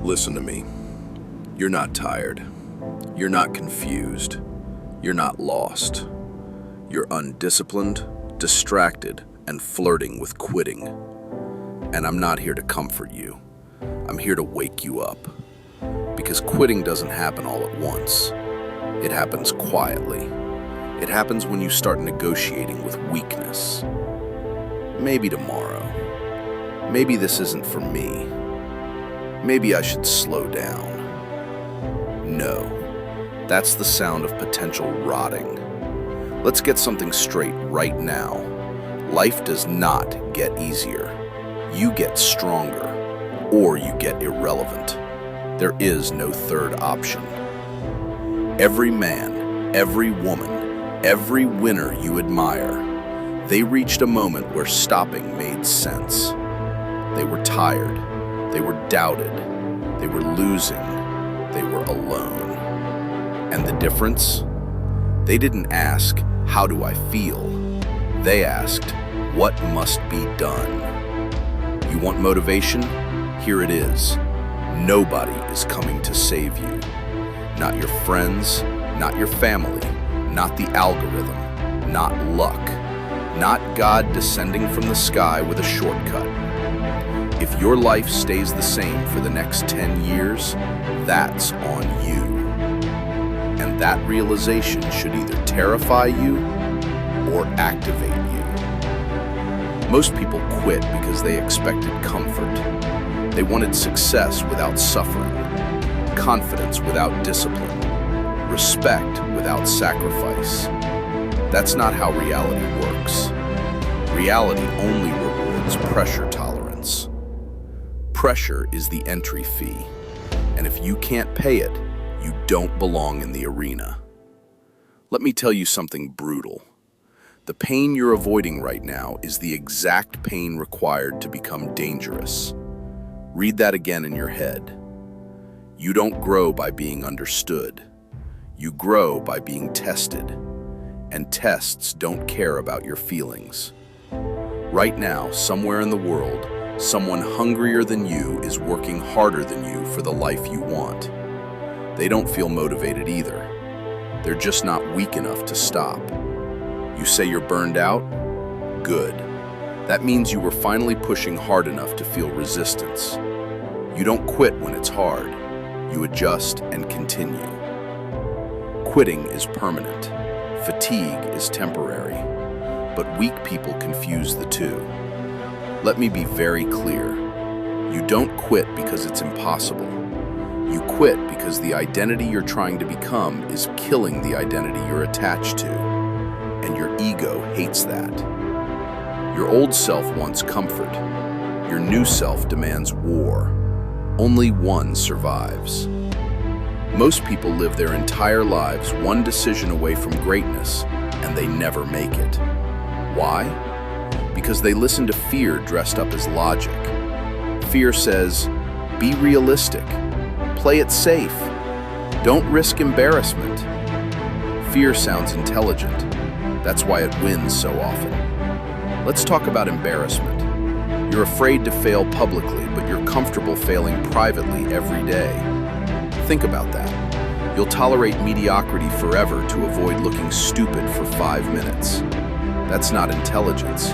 Listen to me. You're not tired. You're not confused. You're not lost. You're undisciplined, distracted, and flirting with quitting. And I'm not here to comfort you. I'm here to wake you up. Because quitting doesn't happen all at once. It happens quietly. It happens when you start negotiating with weakness. Maybe tomorrow. Maybe this isn't for me. Maybe I should slow down. No, that's the sound of potential rotting. Let's get something straight right now. Life does not get easier. You get stronger, or you get irrelevant. There is no third option. Every man, every woman, every winner you admire, they reached a moment where stopping made sense. They were tired, they were doubted, they were losing, they were alone. And the difference? They didn't ask, how do I feel? They asked, what must be done? You want motivation? Here it is. Nobody is coming to save you. Not your friends, not your family, not the algorithm, not luck, not God descending from the sky with a shortcut. If your life stays the same for the next 10 years, that's on you. And that realization should either terrify you or activate you. Most people quit because they expected comfort. They wanted success without suffering, confidence without discipline, respect without sacrifice. That's not how reality works. Reality only rewards pressure tolerance. Pressure is the entry fee, and if you can't pay it, you don't belong in the arena. Let me tell you something brutal. The pain you're avoiding right now is the exact pain required to become dangerous. Read that again in your head. You don't grow by being understood. You grow by being tested. And tests don't care about your feelings. Right now, somewhere in the world, someone hungrier than you is working harder than you for the life you want. They don't feel motivated either. They're just not weak enough to stop. You say you're burned out? Good. That means you were finally pushing hard enough to feel resistance. You don't quit when it's hard. You adjust and continue. Quitting is permanent. Fatigue is temporary. But weak people confuse the two. Let me be very clear. You don't quit because it's impossible. You quit because the identity you're trying to become is killing the identity you're attached to. And your ego hates that. Your old self wants comfort. Your new self demands war. Only one survives. Most people live their entire lives one decision away from greatness, and they never make it. Why? Because they listen to fear dressed up as logic. Fear says, be realistic. Play it safe. Don't risk embarrassment. Fear sounds intelligent. That's why it wins so often. Let's talk about embarrassment. You're afraid to fail publicly, but you're comfortable failing privately every day. Think about that. You'll tolerate mediocrity forever to avoid looking stupid for 5 minutes. That's not intelligence.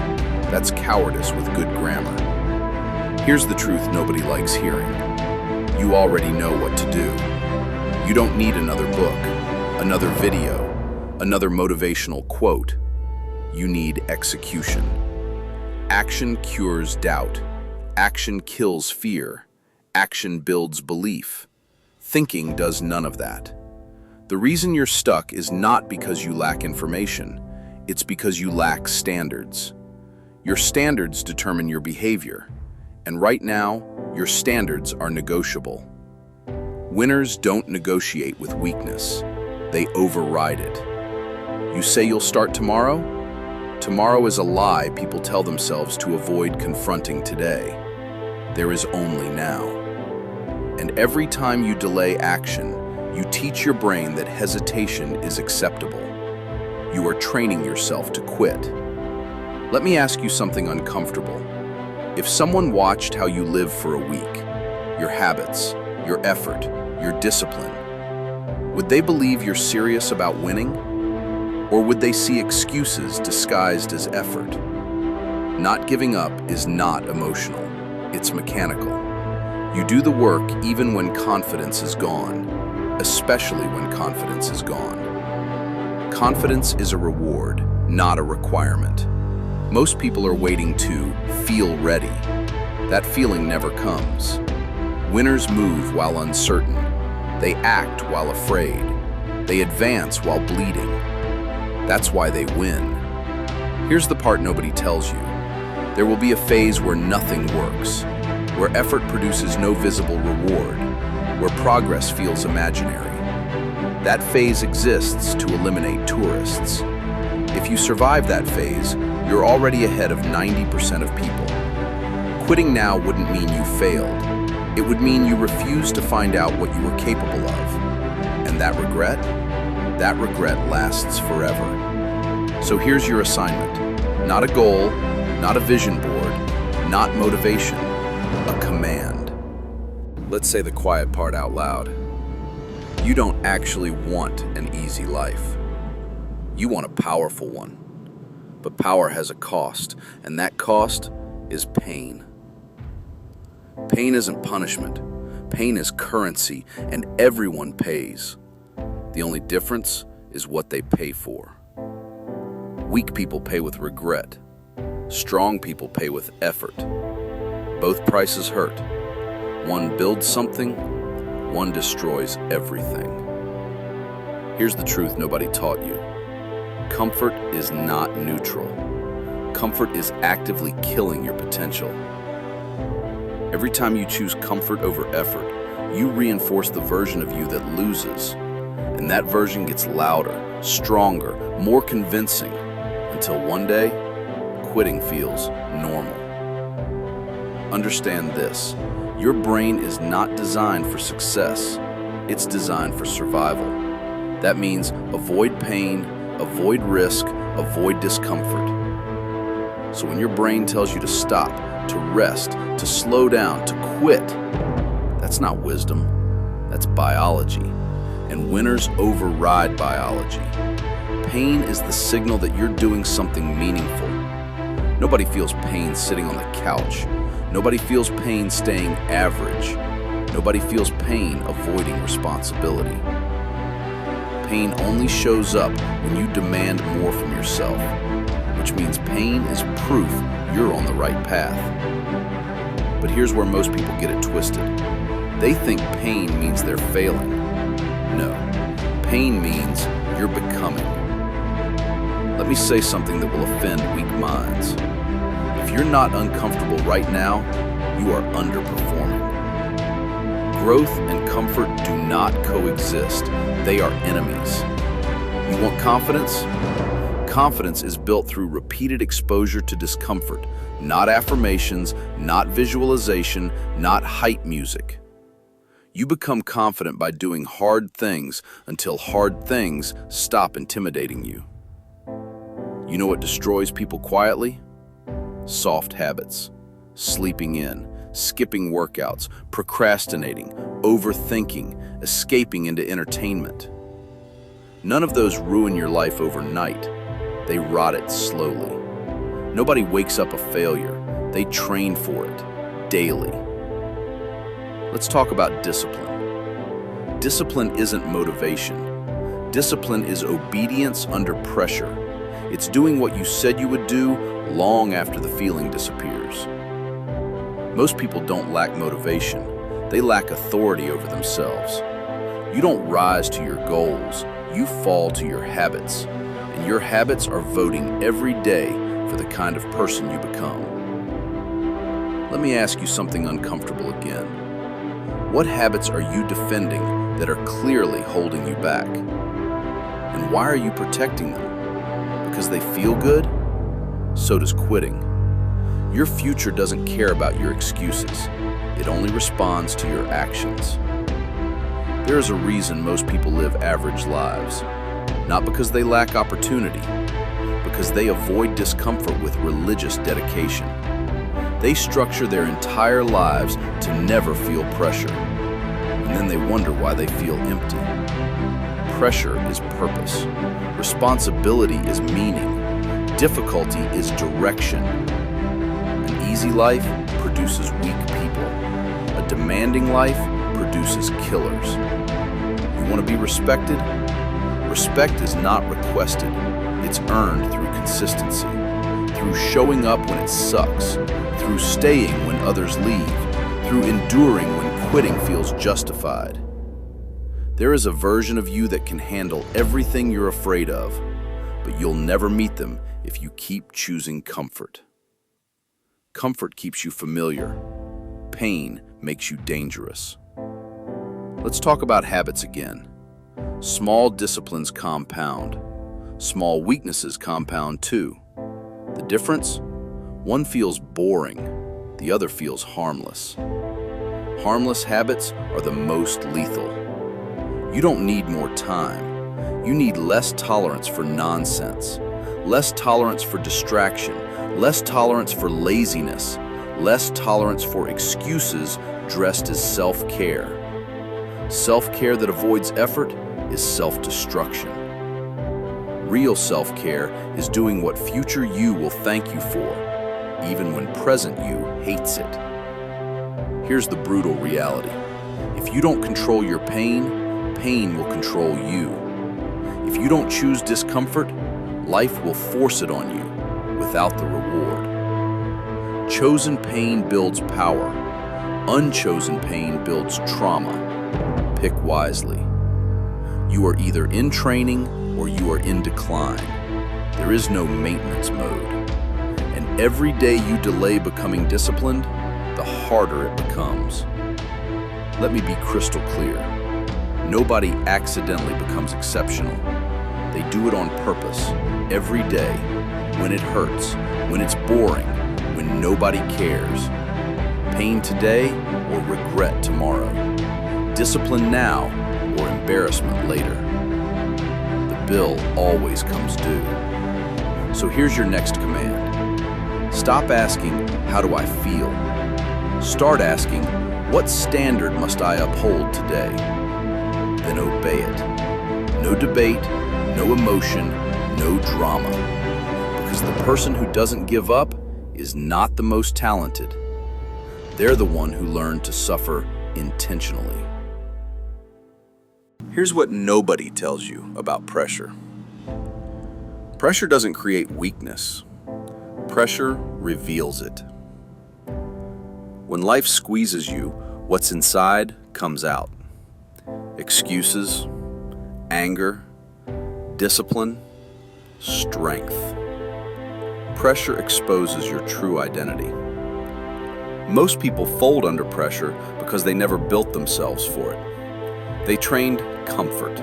That's cowardice with good grammar. Here's the truth nobody likes hearing. You already know what to do. You don't need another book, another video, another motivational quote. You need execution. Action cures doubt. Action kills fear. Action builds belief. Thinking does none of that. The reason you're stuck is not because you lack information. It's because you lack standards. Your standards determine your behavior. And right now, your standards are negotiable. Winners don't negotiate with weakness. They override it. You say you'll start tomorrow? Tomorrow is a lie people tell themselves to avoid confronting today. There is only now. And every time you delay action, you teach your brain that hesitation is acceptable. You are training yourself to quit. Let me ask you something uncomfortable. If someone watched how you live for a week, your habits, your effort, your discipline? Would they believe you're serious about winning? Or would they see excuses disguised as effort? Not giving up is not emotional, it's mechanical. You do the work even when confidence is gone, especially when confidence is gone. Confidence is a reward, not a requirement. Most people are waiting to feel ready. That feeling never comes. Winners move while uncertain. They act while afraid. They advance while bleeding. That's why they win. Here's the part nobody tells you. There will be a phase where nothing works, where effort produces no visible reward, where progress feels imaginary. That phase exists to eliminate tourists. If you survive that phase, you're already ahead of 90% of people. Quitting now wouldn't mean you failed. It would mean you refused to find out what you were capable of. And that regret lasts forever. So here's your assignment. Not a goal, not a vision board, not motivation, a command. Let's say the quiet part out loud. You don't actually want an easy life. You want a powerful one. But power has a cost, and that cost is pain. Pain isn't punishment. Pain is currency, and everyone pays. The only difference is what they pay for. Weak people pay with regret. Strong people pay with effort. Both prices hurt. One builds something, one destroys everything. Here's the truth nobody taught you. Comfort is not neutral. Comfort is actively killing your potential. Every time you choose comfort over effort, you reinforce the version of you that loses. And that version gets louder, stronger, more convincing, until one day, quitting feels normal. Understand this, your brain is not designed for success, it's designed for survival. That means avoid pain, avoid risk, avoid discomfort. So when your brain tells you to stop, to rest, to slow down, to quit, that's not wisdom, that's biology. And winners override biology. Pain is the signal that you're doing something meaningful. Nobody feels pain sitting on the couch. Nobody feels pain staying average. Nobody feels pain avoiding responsibility. Pain only shows up when you demand more from yourself, which means pain is proof you're on the right path. But here's where most people get it twisted. They think pain means they're failing. No, pain means you're becoming. Let me say something that will offend weak minds. If you're not uncomfortable right now, you are underperforming. Growth and comfort do not coexist. They are enemies. You want confidence? Confidence is built through repeated exposure to discomfort, not affirmations, not visualization, not hype music. You become confident by doing hard things until hard things stop intimidating you. You know what destroys people quietly? Soft habits, sleeping in, skipping workouts, procrastinating, overthinking, escaping into entertainment. None of those ruin your life overnight. They rot it slowly. Nobody wakes up a failure. They train for it daily. Let's talk about discipline. Discipline isn't motivation. Discipline is obedience under pressure. It's doing what you said you would do long after the feeling disappears. Most people don't lack motivation. They lack authority over themselves. You don't rise to your goals. You fall to your habits. And your habits are voting every day for the kind of person you become. Let me ask you something uncomfortable again. What habits are you defending that are clearly holding you back? And why are you protecting them? Because they feel good? So does quitting. Your future doesn't care about your excuses. It only responds to your actions. There is a reason most people live average lives. Not because they lack opportunity, because they avoid discomfort with religious dedication. They structure their entire lives to never feel pressure. and then they wonder why they feel empty. Pressure is purpose. Responsibility is meaning. Difficulty is direction. An easy life produces weak people. A demanding life produces killers. You want to be respected? Respect is not requested. It's earned through consistency, through showing up when it sucks, through staying when others leave, through enduring when quitting feels justified. There is a version of you that can handle everything you're afraid of, but you'll never meet them if you keep choosing comfort. Comfort keeps you familiar. Pain makes you dangerous. Let's talk about habits again. Small disciplines compound. Small weaknesses compound too. The difference? One feels boring, the other feels harmless. Harmless habits are the most lethal. You don't need more time. You need less tolerance for nonsense, less tolerance for distraction, less tolerance for laziness, less tolerance for excuses dressed as self-care. Self-care that avoids effort is self-destruction. Real self-care is doing what future you will thank you for, even when present you hates it. Here's the brutal reality. If you don't control your pain, pain will control you. If you don't choose discomfort, life will force it on you without the reward. Chosen pain builds power. Unchosen pain builds trauma. Pick wisely. You are either in training or you are in decline. There is no maintenance mode. And every day you delay becoming disciplined, the harder it becomes. Let me be crystal clear. Nobody accidentally becomes exceptional. They do it on purpose, every day, when it hurts, when it's boring, when nobody cares. Pain today or regret tomorrow. Discipline now or embarrassment later. The bill always comes due. So here's your next command. Stop asking, how do I feel? Start asking, what standard must I uphold today? Then obey it. No debate, no emotion, no drama. Because the person who doesn't give up is not the most talented. They're the one who learned to suffer intentionally. Here's what nobody tells you about pressure. Pressure doesn't create weakness. Pressure reveals it. When life squeezes you, what's inside comes out. Excuses, anger, discipline, strength. Pressure exposes your true identity. Most people fold under pressure because they never built themselves for it. They trained comfort.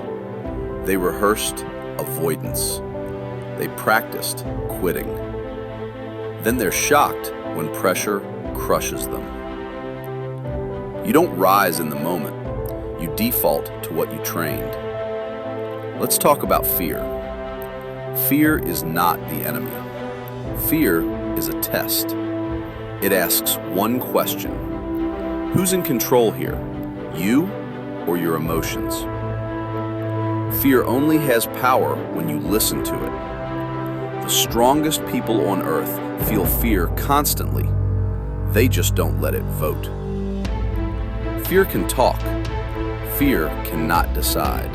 They rehearsed avoidance. They practiced quitting. Then they're shocked when pressure crushes them. You don't rise in the moment. You default to what you trained. Let's talk about fear. Fear is not the enemy. Fear is a test. It asks one question. Who's in control here? You or your emotions? Fear only has power when you listen to it. The strongest people on earth feel fear constantly. They just don't let it vote. Fear can talk. Fear cannot decide.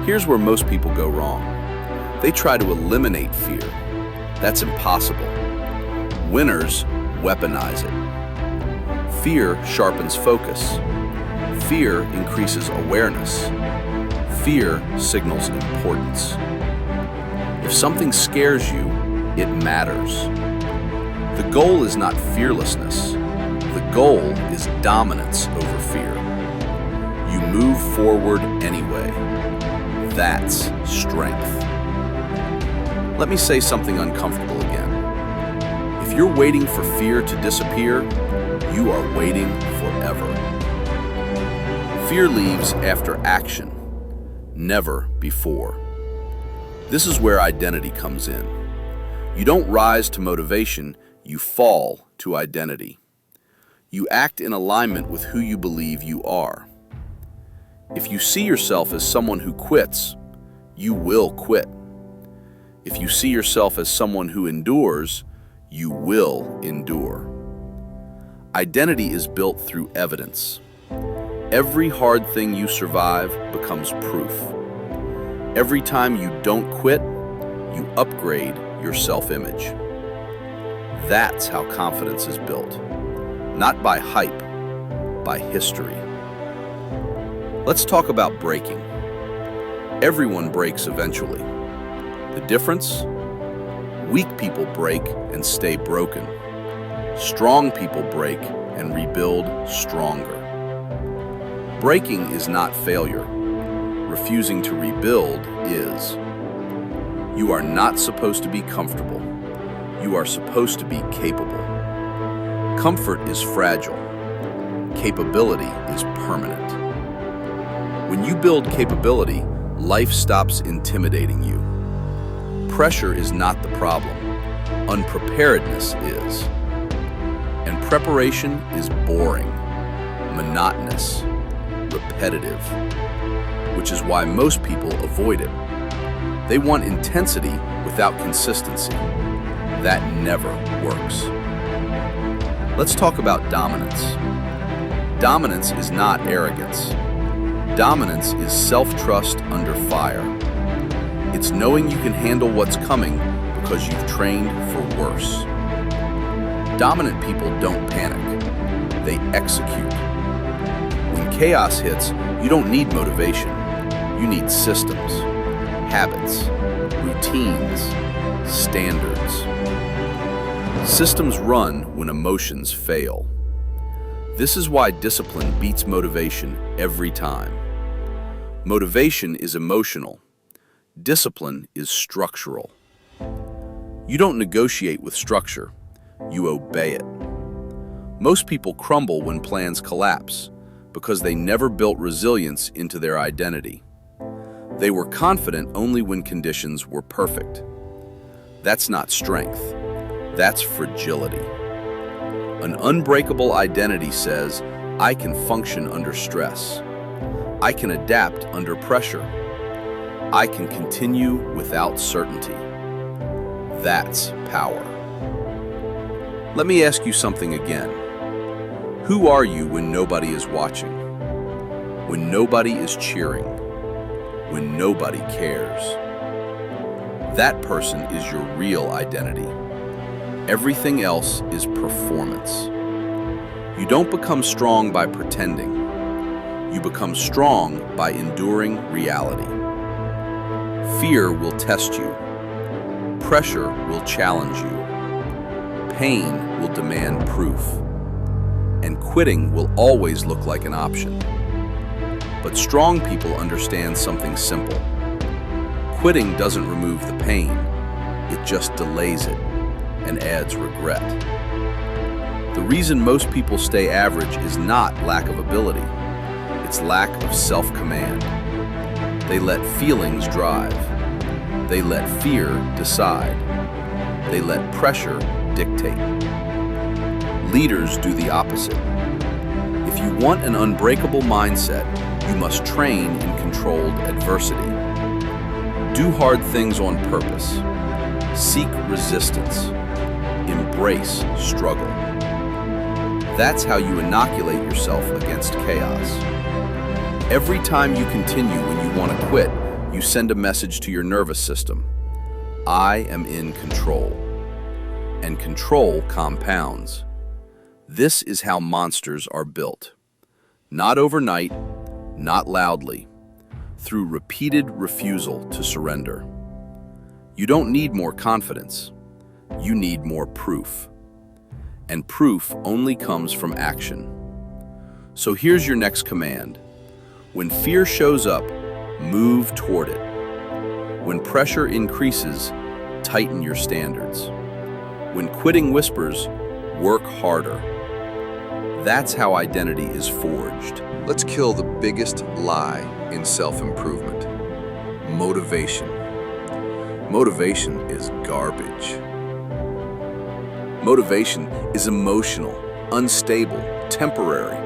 Here's where most people go wrong. They try to eliminate fear. That's impossible. Winners weaponize it. Fear sharpens focus. Fear increases awareness. Fear signals importance. If something scares you, it matters. The goal is not fearlessness. The goal is dominance over fear. You move forward anyway. That's strength. Let me say something uncomfortable again. If you're waiting for fear to disappear, you are waiting forever. Fear leaves after action, never before. This is where identity comes in. You don't rise to motivation, you fall to identity. You act in alignment with who you believe you are. If you see yourself as someone who quits, you will quit. If you see yourself as someone who endures, you will endure. Identity is built through evidence. Every hard thing you survive becomes proof. Every time you don't quit, you upgrade your self-image. That's how confidence is built. Not by hype, by history. Let's talk about breaking. Everyone breaks eventually. The difference? Weak people break and stay broken. Strong people break and rebuild stronger. Breaking is not failure. Refusing to rebuild is. You are not supposed to be comfortable. You are supposed to be capable. Comfort is fragile. Capability is permanent. When you build capability, life stops intimidating you. Pressure is not the problem. Unpreparedness is. And preparation is boring, monotonous, repetitive, which is why most people avoid it. They want intensity without consistency. That never works. Let's talk about dominance. Dominance is not arrogance. Dominance is self-trust under fire. It's knowing you can handle what's coming because you've trained for worse. Dominant people don't panic. They execute. When chaos hits, you don't need motivation. You need systems, habits, routines, standards. Systems run when emotions fail. This is why discipline beats motivation every time. Motivation is emotional. Discipline is structural. You don't negotiate with structure. You obey it. Most people crumble when plans collapse because they never built resilience into their identity. They were confident only when conditions were perfect. That's not strength. That's fragility. An unbreakable identity says, I can function under stress. I can adapt under pressure. I can continue without certainty. That's power. Let me ask you something again. Who are you when nobody is watching? When nobody is cheering? When nobody cares? That person is your real identity. Everything else is performance. You don't become strong by pretending. You become strong by enduring reality. Fear will test you. Pressure will challenge you. Pain will demand proof. And quitting will always look like an option. But strong people understand something simple. Quitting doesn't remove the pain. It just delays it and adds regret. The reason most people stay average is not lack of ability. It's lack of self-command. They let feelings drive. They let fear decide. They let pressure dictate. Leaders do the opposite. If you want an unbreakable mindset, you must train in controlled adversity. Do hard things on purpose. Seek resistance. Embrace struggle. That's how you inoculate yourself against chaos. Every time you continue when you want to quit, you send a message to your nervous system. I am in control. And control compounds. This is how monsters are built. Not overnight, not loudly, through repeated refusal to surrender. You don't need more confidence. You need more proof. And proof only comes from action. So here's your next command. When fear shows up, move toward it. When pressure increases, tighten your standards. When quitting whispers, work harder. That's how identity is forged. Let's kill the biggest lie in self-improvement. Motivation. Motivation is garbage. Motivation is emotional, unstable, temporary.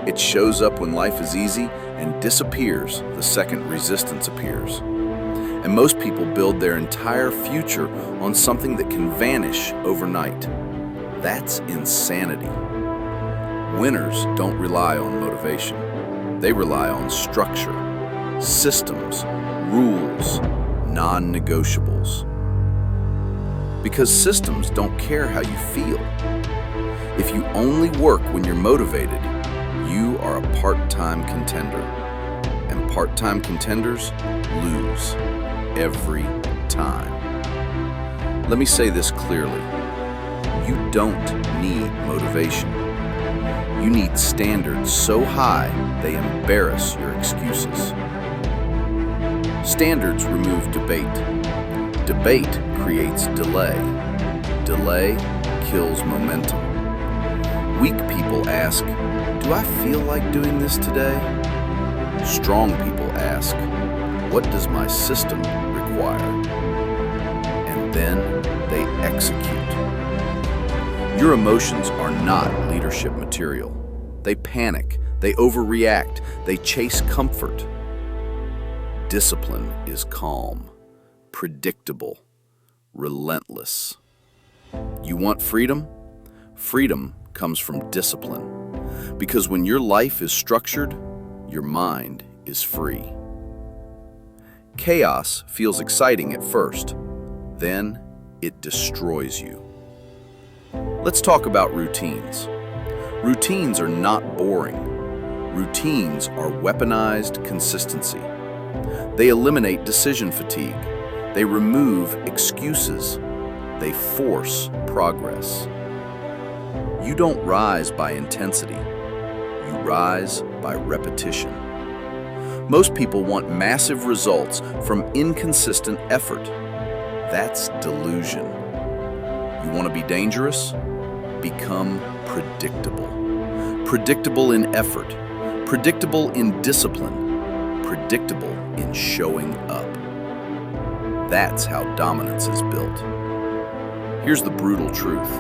It shows up when life is easy and disappears the second resistance appears. And most people build their entire future on something that can vanish overnight. That's insanity. Winners don't rely on motivation. They rely on structure, systems, rules, non-negotiables. Because systems don't care how you feel. If you only work when you're motivated, you are a part-time contender. And part-time contenders lose every time. Let me say this clearly. You don't need motivation. You need standards so high they embarrass your excuses. Standards remove debate. Debate creates delay. Delay kills momentum. Weak people ask, "Do I feel like doing this today?" Strong people ask, "What does my system require?" And then they execute. Your emotions are not leadership material. They panic, they overreact, they chase comfort. Discipline is calm, predictable, relentless. You want freedom? Freedom comes from discipline. Because when your life is structured, your mind is free. Chaos feels exciting at first, then it destroys you. Let's talk about routines. Routines are not boring. Routines are weaponized consistency. They eliminate decision fatigue. They remove excuses. They force progress. You don't rise by intensity. You rise by repetition. Most people want massive results from inconsistent effort. That's delusion. You want to be dangerous? Become predictable. Predictable in effort. Predictable in discipline. Predictable in showing up. That's how dominance is built. Here's the brutal truth.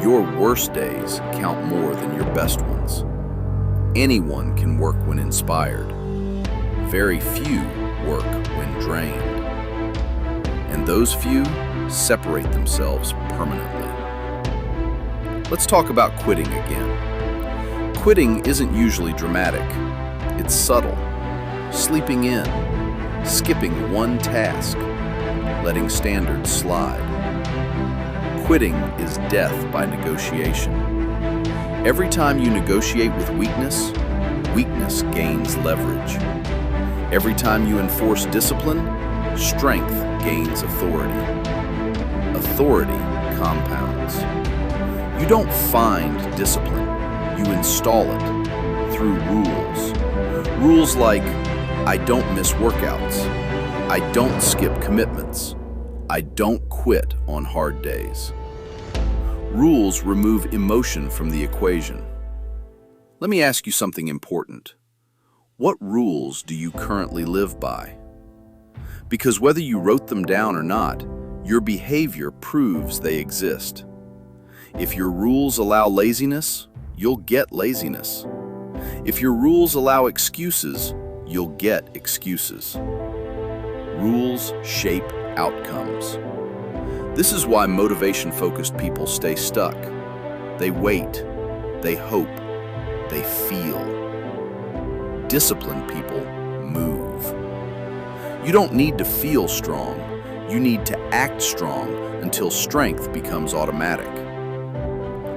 Your worst days count more than your best ones. Anyone can work when inspired. Very few work when drained. And those few separate themselves permanently. Let's talk about quitting again. Quitting isn't usually dramatic. It's subtle. Sleeping in, skipping one task, letting standards slide. Quitting is death by negotiation. Every time you negotiate with weakness, weakness gains leverage. Every time you enforce discipline, strength gains authority. Authority compounds. You don't find discipline, you install it through rules. Rules like, I don't miss workouts. I don't skip commitments. I don't quit on hard days. Rules remove emotion from the equation. Let me ask you something important. What rules do you currently live by? Because whether you wrote them down or not, your behavior proves they exist. If your rules allow laziness, you'll get laziness. If your rules allow excuses, you'll get excuses. Rules shape outcomes. This is why motivation-focused people stay stuck. They wait, they hope, they feel. Disciplined people move. You don't need to feel strong. You need to act strong until strength becomes automatic.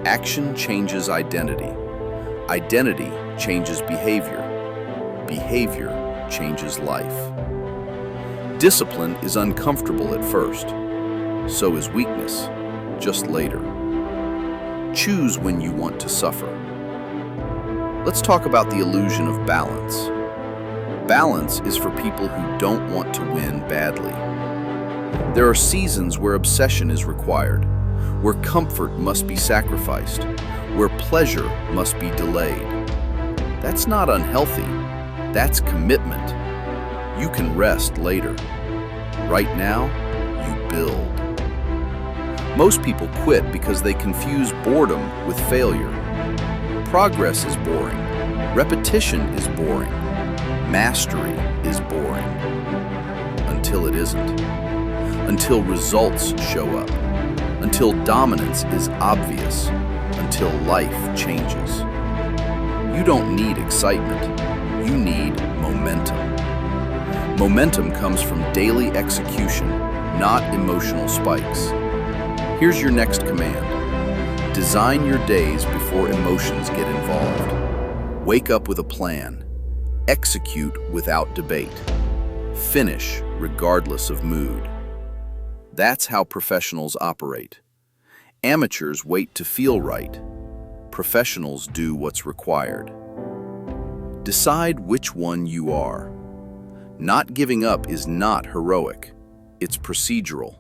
Action changes identity. Identity changes behavior. Behavior changes life. Discipline is uncomfortable at first. So is weakness, just later. Choose when you want to suffer. Let's talk about the illusion of balance. Balance is for people who don't want to win badly. There are seasons where obsession is required, where comfort must be sacrificed, where pleasure must be delayed. That's not unhealthy. That's commitment. You can rest later. Right now, you build. Most people quit because they confuse boredom with failure. Progress is boring. Repetition is boring. Mastery is boring. Until it isn't. Until results show up. Until dominance is obvious. Until life changes. You don't need excitement. You need momentum. Momentum comes from daily execution, not emotional spikes. Here's your next command. Design your days before emotions get involved. Wake up with a plan. Execute without debate. Finish regardless of mood. That's how professionals operate. Amateurs wait to feel right. Professionals do what's required. Decide which one you are. Not giving up is not heroic. It's procedural.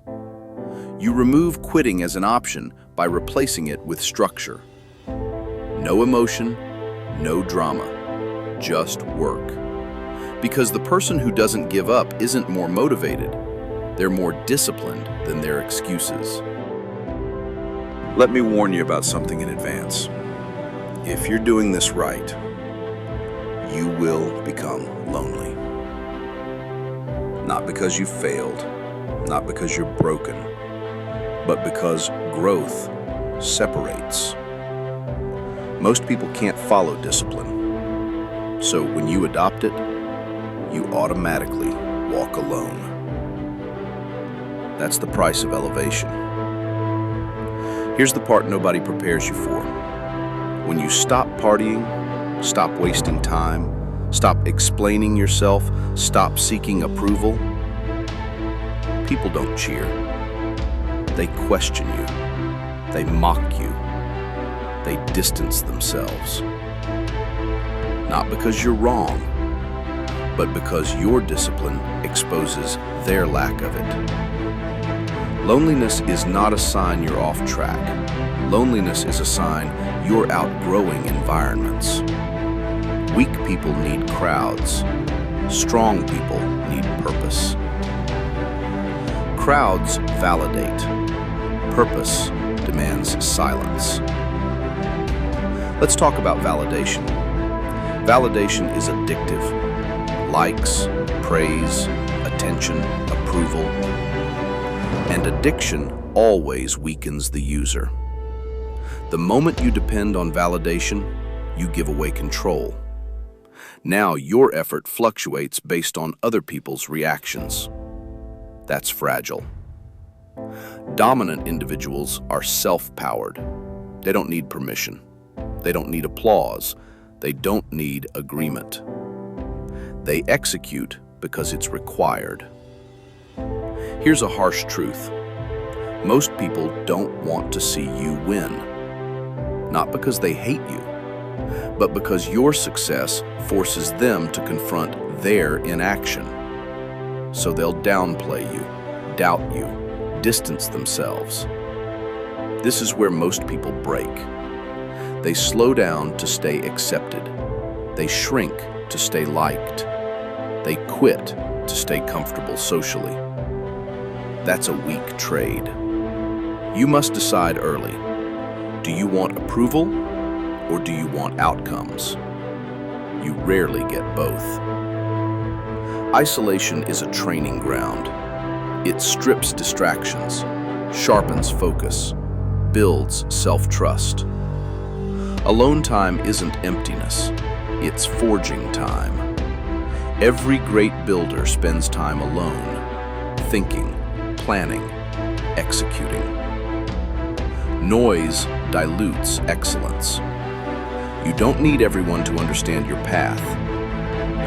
You remove quitting as an option by replacing it with structure. No emotion, no drama, just work. Because the person who doesn't give up isn't more motivated. They're more disciplined than their excuses. Let me warn you about something in advance. If you're doing this right, you will become lonely. Not because you failed, not because you're broken, but because growth separates. Most people can't follow discipline. So when you adopt it, you automatically walk alone. That's the price of elevation. Here's the part nobody prepares you for. When you stop partying, stop wasting time, stop explaining yourself, stop seeking approval, people don't cheer. They question you. They mock you. They distance themselves. Not because you're wrong, but because your discipline exposes their lack of it. Loneliness is not a sign you're off track. Loneliness is a sign you're outgrowing environments. Weak people need crowds. Strong people need purpose. Crowds validate. Purpose demands silence. Let's talk about validation. Validation is addictive. Likes, praise, attention, approval. And addiction always weakens the user. The moment you depend on validation, you give away control. Now your effort fluctuates based on other people's reactions. That's fragile. Dominant individuals are self-powered. They don't need permission. They don't need applause. They don't need agreement. They execute because it's required. Here's a harsh truth. Most people don't want to see you win. Not because they hate you, but because your success forces them to confront their inaction. So they'll downplay you, doubt you, distance themselves. This is where most people break. They slow down to stay accepted. They shrink to stay liked. They quit to stay comfortable socially. That's a weak trade. You must decide early. Do you want approval or do you want outcomes? You rarely get both. Isolation is a training ground. It strips distractions, sharpens focus, builds self-trust. Alone time isn't emptiness, it's forging time. Every great builder spends time alone, thinking, planning, executing. Noise dilutes excellence. You don't need everyone to understand your path.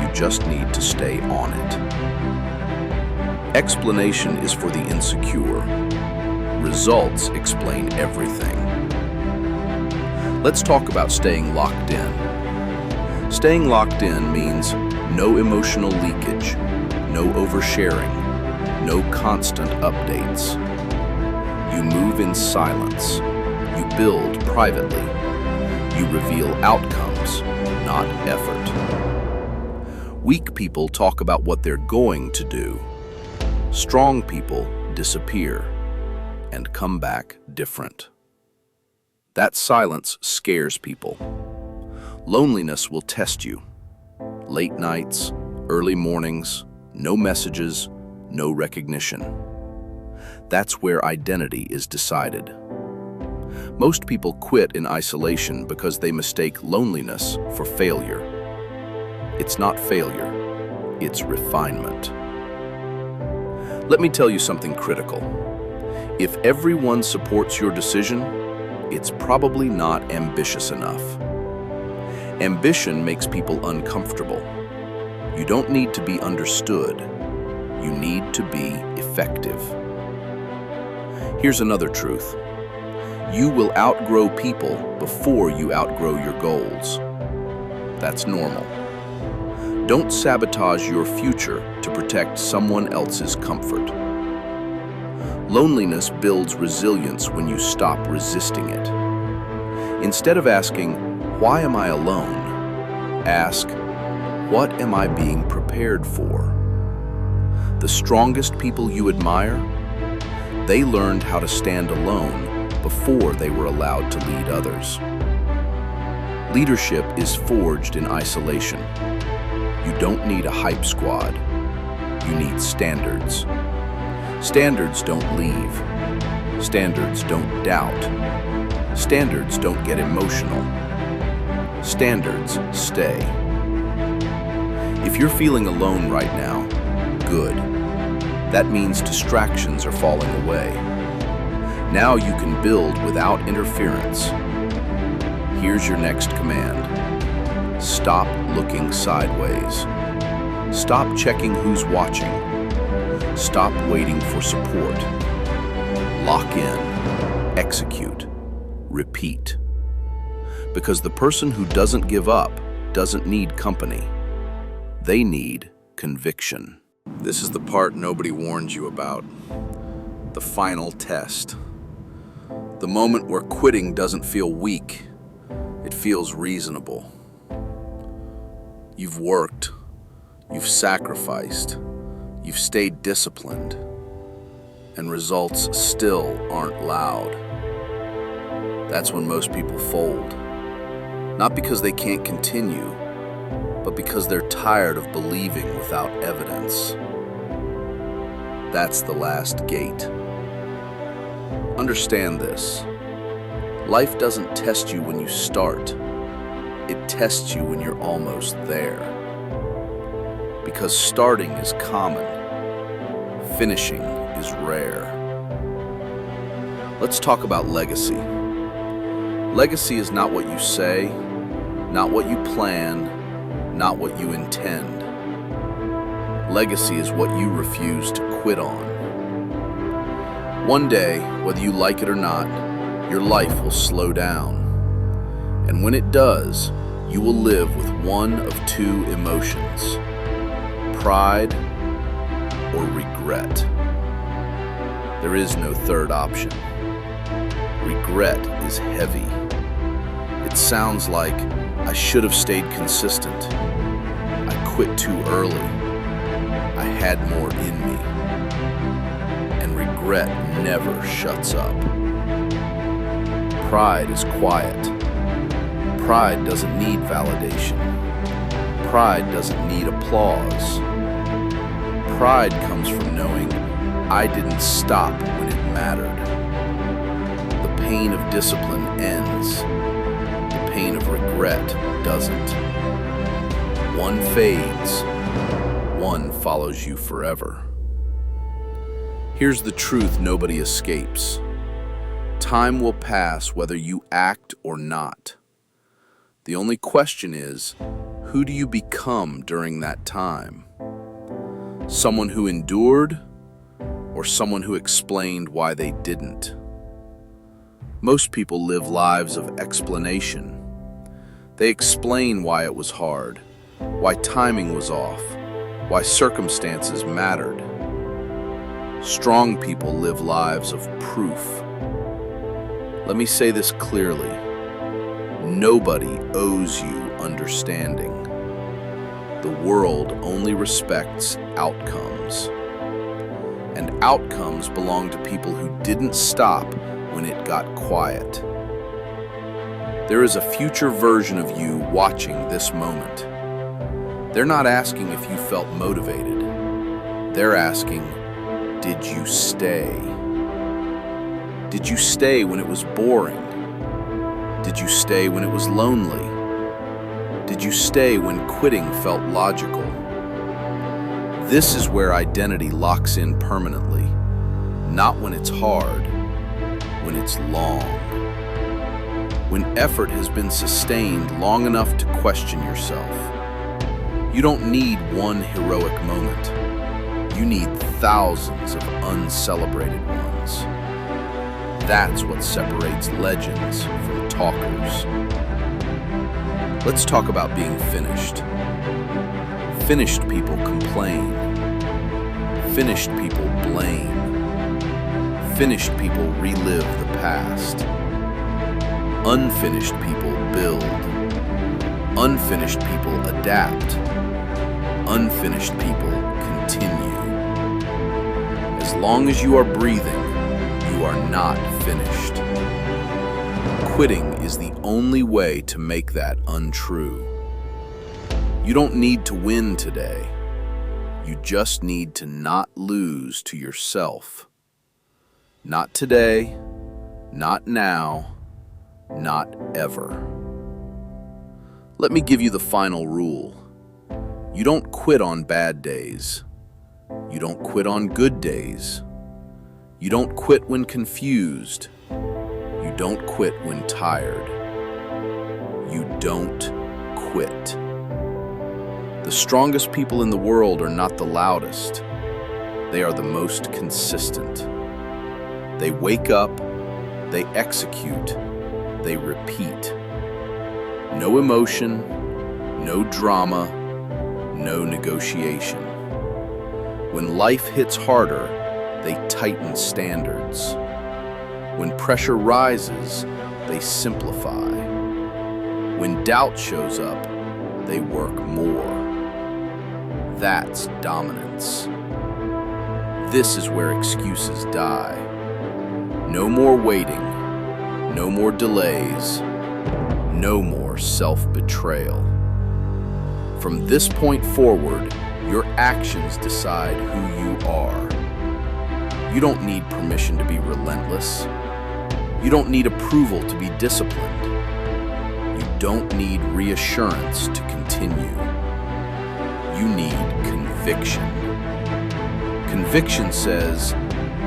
You just need to stay on it. Explanation is for the insecure. Results explain everything. Let's talk about staying locked in. Staying locked in means no emotional leakage, no oversharing, no constant updates. You move in silence. You build privately. You reveal outcomes, not effort. Weak people talk about what they're going to do. Strong people disappear and come back different. That silence scares people. Loneliness will test you. Late nights, early mornings, no messages, no recognition. That's where identity is decided. Most people quit in isolation because they mistake loneliness for failure. It's not failure, it's refinement. Let me tell you something critical. If everyone supports your decision, it's probably not ambitious enough. Ambition makes people uncomfortable. You don't need to be understood. You need to be effective. Here's another truth. You will outgrow people before you outgrow your goals. That's normal. Don't sabotage your future to protect someone else's comfort. Loneliness builds resilience when you stop resisting it. Instead of asking, "Why am I alone?" ask, "What am I being prepared for?" The strongest people you admire, they learned how to stand alone before they were allowed to lead others. Leadership is forged in isolation. You don't need a hype squad. You need standards. Standards don't leave. Standards don't doubt. Standards don't get emotional. Standards stay. If you're feeling alone right now, good. That means distractions are falling away. Now you can build without interference. Here's your next command. Stop looking sideways. Stop checking who's watching. Stop waiting for support. Lock in, execute, repeat. Because the person who doesn't give up doesn't need company. They need conviction. This is the part nobody warns you about. The final test. The moment where quitting doesn't feel weak. It feels reasonable. You've worked. You've sacrificed. You've stayed disciplined. And results still aren't loud. That's when most people fold. Not because they can't continue, but because they're tired of believing without evidence. That's the last gate. Understand this. Life doesn't test you when you start. It tests you when you're almost there. Because starting is common. Finishing is rare. Let's talk about legacy. Legacy is not what you say, not what you plan, not what you intend. Legacy is what you refuse to quit on. One day, whether you like it or not, your life will slow down. And when it does, you will live with one of two emotions: pride or regret. There is no third option. Regret is heavy. It sounds like, I should have stayed consistent. I quit too early. I had more in me. And regret never shuts up. Pride is quiet. Pride doesn't need validation. Pride doesn't need applause. Pride comes from knowing I didn't stop when it mattered. The pain of discipline ends. The pain of regret doesn't. One fades. One follows you forever. Here's the truth nobody escapes. Time will pass whether you act or not. The only question is, who do you become during that time? Someone who endured, or someone who explained why they didn't? Most people live lives of explanation. They explain why it was hard, why timing was off, why circumstances mattered. Strong people live lives of proof. Let me say this clearly. Nobody owes you understanding. The world only respects outcomes. And outcomes belong to people who didn't stop when it got quiet. There is a future version of you watching this moment. They're not asking if you felt motivated. They're asking, did you stay? Did you stay when it was boring? Did you stay when it was lonely? Did you stay when quitting felt logical? This is where identity locks in permanently. Not when it's hard, when it's long. When effort has been sustained long enough to question yourself. You don't need one heroic moment. You need thousands of uncelebrated ones. That's what separates legends from talkers. Let's talk about being finished. Finished people complain. Finished people blame. Finished people relive the past. Unfinished people build. Unfinished people adapt. Unfinished people continue. As long as you are breathing, you are not finished. Quitting is the only way to make that untrue. You don't need to win today. You just need to not lose to yourself. Not today, not now, not ever. Let me give you the final rule. You don't quit on bad days. You don't quit on good days. You don't quit when confused. You don't quit when tired. You don't quit. The strongest people in the world are not the loudest. They are the most consistent. They wake up, they execute, they repeat. No emotion, no drama, no negotiation. When life hits harder, they tighten standards. When pressure rises, they simplify. When doubt shows up, they work more. That's dominance. This is where excuses die. No more waiting, no more delays, no more self-betrayal. From this point forward, your actions decide who you are. You don't need permission to be relentless. You don't need approval to be disciplined. You don't need reassurance to continue. You need conviction. Conviction says,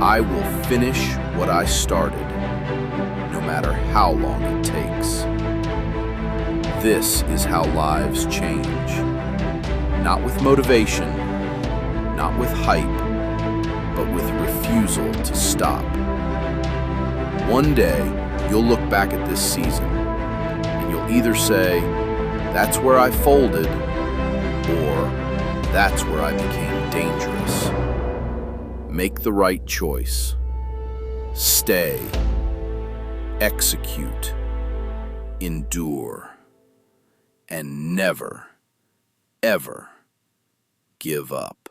I will finish what I started, no matter how long it takes. This is how lives change. Not with motivation, not with hype, but with refusal to stop. One day, you'll look back at this season, and you'll either say, that's where I folded, or that's where I became dangerous. Make the right choice. Stay. Execute. Endure. And never, ever give up.